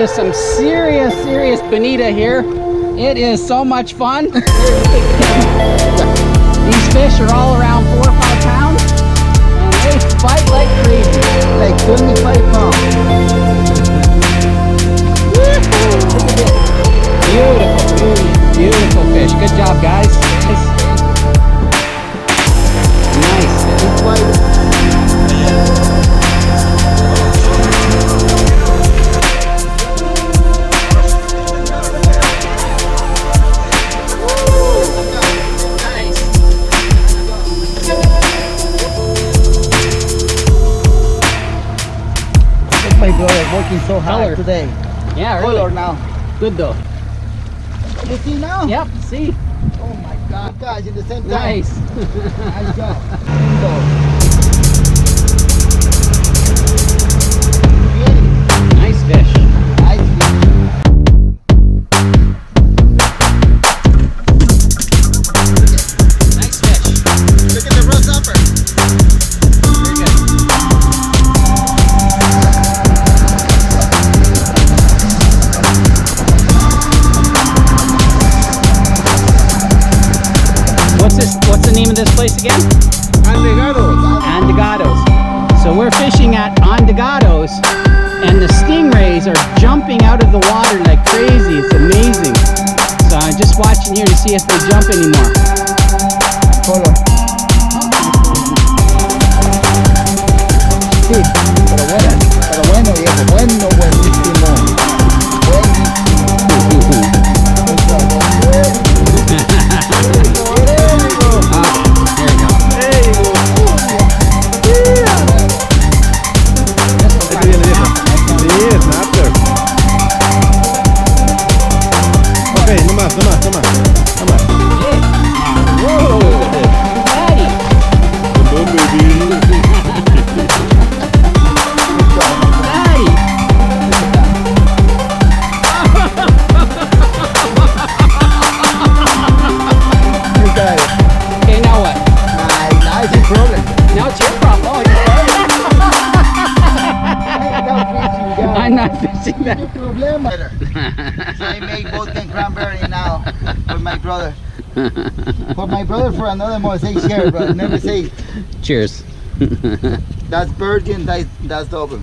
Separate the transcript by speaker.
Speaker 1: is some serious bonita here. It is so much fun. These fish are all around 4 or 5 pounds, and they fight like crazy.
Speaker 2: Like 25 pounds.
Speaker 1: Beautiful fish. Good job, guys. Nice.
Speaker 2: My brother working so hard today.
Speaker 1: Yeah,
Speaker 2: Color
Speaker 1: really.
Speaker 2: now.
Speaker 1: Good though.
Speaker 2: You see now?
Speaker 1: Yep, see.
Speaker 2: Oh my God, guys, in the same time.
Speaker 1: Nice.
Speaker 2: Nice job.
Speaker 1: Nice fish.
Speaker 2: Nice fish.
Speaker 1: Nice fish.
Speaker 2: Look at the rust upper.
Speaker 1: Very good. What's the name of this place again? Andegados. So we're fishing at Andegados, and the stingrays are jumping out of the water like crazy. It's amazing. So I'm just watching here to see if they jump anymore.
Speaker 2: Color. Sí, pero bueno, viejo, buenísimo.
Speaker 1: I'm not fishing that.
Speaker 2: So I made vodka cranberry now for my brother. For my brother, for another more, say share, brother. Never say.
Speaker 1: Cheers.
Speaker 2: That's virgin, that's double.